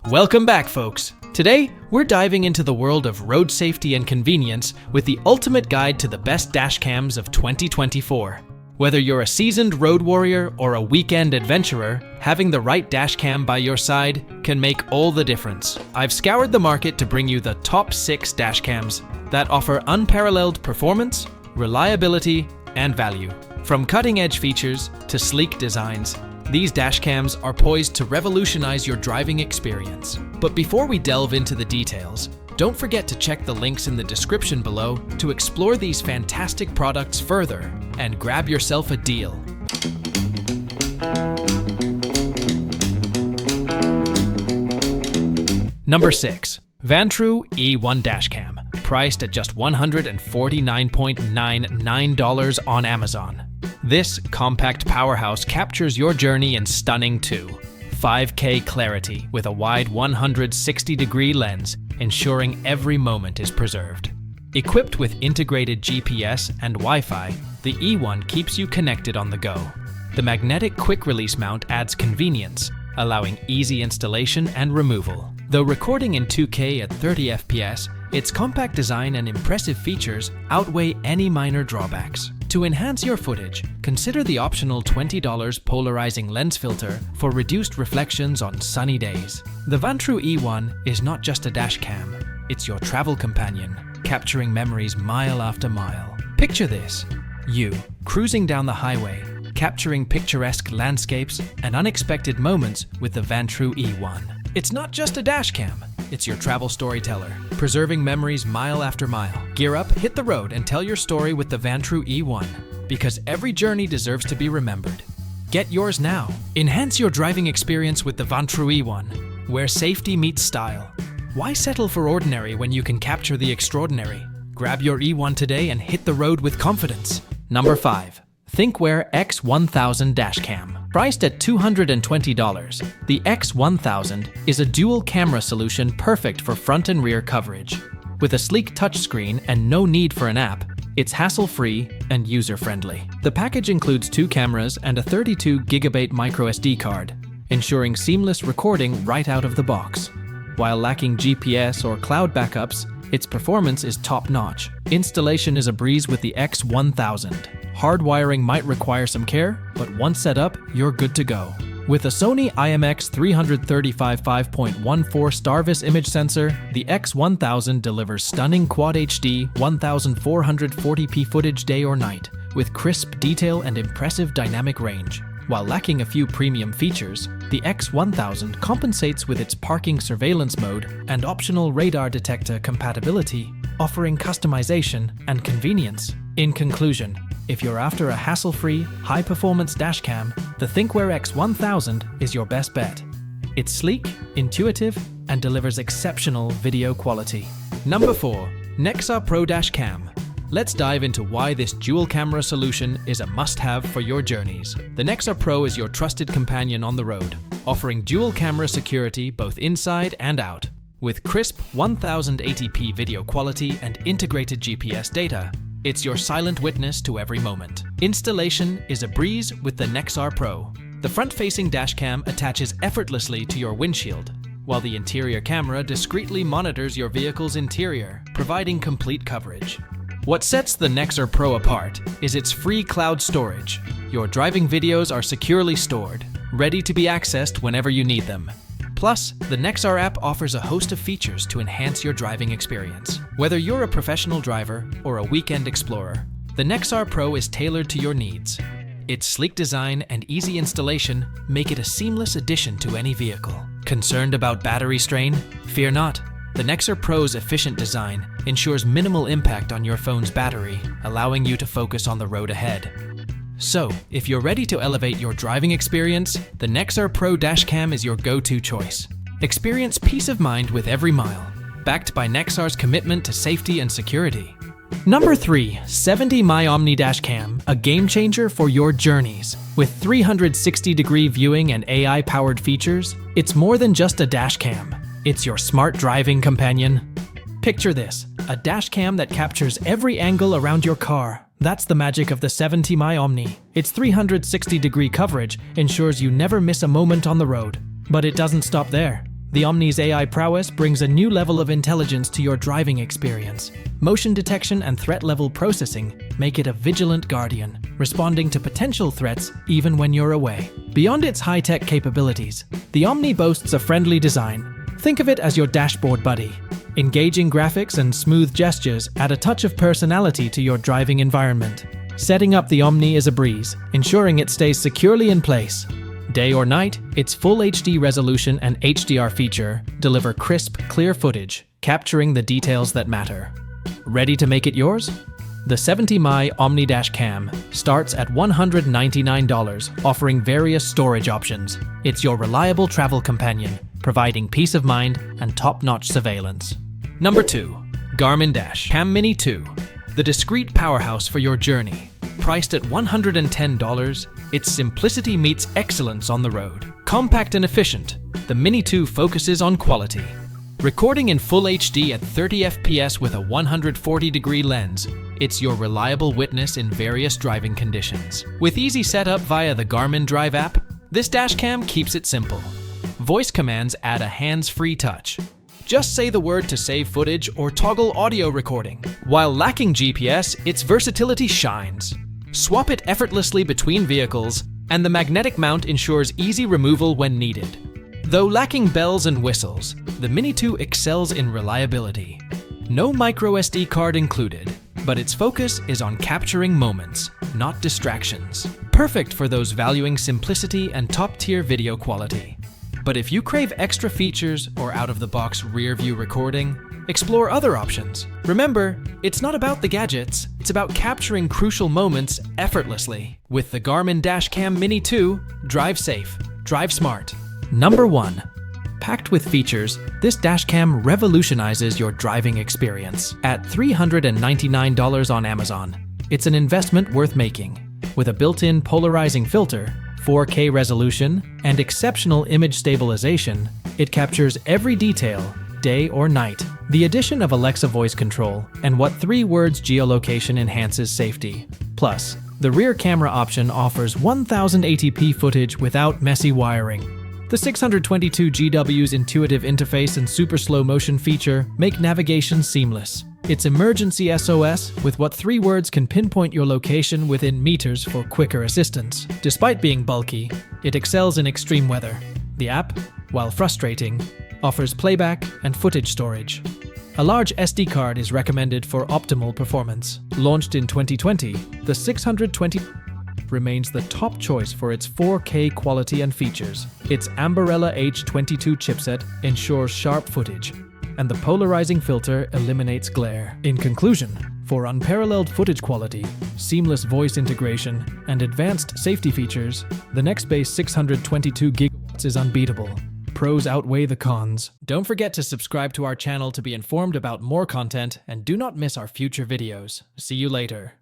Welcome back, folks. Today, we're diving into the world of road safety and convenience with the ultimate guide to the best dash cams of 2024. Whether you're a seasoned road warrior or a weekend adventurer, having the right dash cam by your side can make all the difference. I've scoured the market to bring you the top 6 dash cams that offer unparalleled performance, reliability, and value. From cutting-edge features to sleek designs, these dash cams are poised to revolutionize your driving experience. But before we delve into the details, don't forget to check the links in the description below to explore these fantastic products further and grab yourself a deal. Number 6. Vantrue E1 Dashcam, priced at just $149.99 on Amazon. This compact powerhouse captures your journey in stunning 5K clarity with a wide 160-degree lens, ensuring every moment is preserved. Equipped with integrated GPS and Wi-Fi, the E1 keeps you connected on the go. The magnetic quick-release mount adds convenience, allowing easy installation and removal. Though recording in 2K at 30 FPS, its compact design and impressive features outweigh any minor drawbacks. To enhance your footage, consider the optional $20 polarizing lens filter for reduced reflections on sunny days. The Vantrue E1 is not just a dash cam, it's your travel companion, capturing memories mile after mile. Picture this: you cruising down the highway, capturing picturesque landscapes and unexpected moments with the Vantrue E1. It's not just a dash cam, it's your travel storyteller, preserving memories mile after mile. Gear up, hit the road, and tell your story with the Vantrue E1, because every journey deserves to be remembered. Get yours now. Enhance your driving experience with the Vantrue E1, where safety meets style. Why settle for ordinary when you can capture the extraordinary? Grab your E1 today and hit the road with confidence. Number 5. Thinkware X100 Dashcam. Priced at $220, the X1000 is a dual-camera solution perfect for front and rear coverage. With a sleek touchscreen and no need for an app, it's hassle-free and user-friendly. The package includes 2 cameras and a 32GB microSD card, ensuring seamless recording right out of the box. While lacking GPS or cloud backups, its performance is top-notch. Installation is a breeze with the X1000. Hardwiring might require some care, but once set up, you're good to go. With a Sony IMX335 5.14 Starvis image sensor, the X1000 delivers stunning Quad HD 1440p footage day or night, with crisp detail and impressive dynamic range. While lacking a few premium features, the X1000 compensates with its parking surveillance mode and optional radar detector compatibility, offering customization and convenience. In conclusion, if you're after a hassle-free, high-performance dashcam, the Thinkware X1000 is your best bet. It's sleek, intuitive, and delivers exceptional video quality. Number 4. Nexar Pro Dash Cam. Let's dive into why this dual-camera solution is a must-have for your journeys. The Nexar Pro is your trusted companion on the road, offering dual-camera security both inside and out. With crisp 1080p video quality and integrated GPS data, it's your silent witness to every moment. Installation is a breeze with the Nexar Pro. The front-facing dashcam attaches effortlessly to your windshield, while the interior camera discreetly monitors your vehicle's interior, providing complete coverage. What sets the Nexar Pro apart is its free cloud storage. Your driving videos are securely stored, ready to be accessed whenever you need them. Plus, the Nexar app offers a host of features to enhance your driving experience. Whether you're a professional driver or a weekend explorer, the Nexar Pro is tailored to your needs. Its sleek design and easy installation make it a seamless addition to any vehicle. Concerned about battery strain? Fear not. The Nexar Pro's efficient design ensures minimal impact on your phone's battery, allowing you to focus on the road ahead. So, if you're ready to elevate your driving experience, the Nexar Pro Dashcam is your go-to choice. Experience peace of mind with every mile, backed by Nexar's commitment to safety and security. Number 3. 70mm Omni Dashcam, a game-changer for your journeys. With 360-degree viewing and AI-powered features, it's more than just a dashcam. It's your smart driving companion. Picture this: a dashcam that captures every angle around your car. That's the magic of the 70mm Omni. Its 360-degree coverage ensures you never miss a moment on the road. But it doesn't stop there. The Omni's AI prowess brings a new level of intelligence to your driving experience. Motion detection and threat level processing make it a vigilant guardian, responding to potential threats even when you're away. Beyond its high-tech capabilities, the Omni boasts a friendly design. Think of it as your dashboard buddy. Engaging graphics and smooth gestures add a touch of personality to your driving environment. Setting up the Omni is a breeze, ensuring it stays securely in place. Day or night, its full HD resolution and HDR feature deliver crisp, clear footage, capturing the details that matter. Ready to make it yours? The 70mm Omni Dash Cam starts at $199, offering various storage options. It's your reliable travel companion, providing peace of mind and top-notch surveillance. Number 2. Garmin Dash Cam Mini 2. The discreet powerhouse for your journey. Priced at $110, its simplicity meets excellence on the road. Compact and efficient, the Mini 2 focuses on quality. Recording in full HD at 30 FPS with a 140-degree lens, it's your reliable witness in various driving conditions. With easy setup via the Garmin Drive app, this dashcam keeps it simple. Voice commands add a hands-free touch. Just say the word to save footage or toggle audio recording. While lacking GPS, its versatility shines. Swap it effortlessly between vehicles, and the magnetic mount ensures easy removal when needed. Though lacking bells and whistles, the Mini 2 excels in reliability. No microSD card included, but its focus is on capturing moments, not distractions. Perfect for those valuing simplicity and top-tier video quality. But if you crave extra features or out-of-the-box rear-view recording, explore other options. Remember, it's not about the gadgets, it's about capturing crucial moments effortlessly. With the Garmin Dash Cam Mini 2, drive safe, drive smart. Number 1. Packed with features, this dashcam revolutionizes your driving experience. At $399 on Amazon, it's an investment worth making. With a built-in polarizing filter, 4K resolution, and exceptional image stabilization, it captures every detail, day or night. The addition of Alexa voice control and what 3 words geolocation enhances safety. Plus, the rear camera option offers 1080p footage without messy wiring. The 622GW's intuitive interface and super slow motion feature make navigation seamless. Its emergency SOS with what 3 words can pinpoint your location within meters for quicker assistance. Despite being bulky, it excels in extreme weather. The app, while frustrating, offers playback and footage storage. A large SD card is recommended for optimal performance. Launched in 2020, the 620 remains the top choice for its 4K quality and features. Its Ambarella H22 chipset ensures sharp footage, and the polarizing filter eliminates glare. In conclusion, for unparalleled footage quality, seamless voice integration, and advanced safety features, the Nextbase 622GB is unbeatable. Pros outweigh the cons. Don't forget to subscribe to our channel to be informed about more content, and do not miss our future videos. See you later.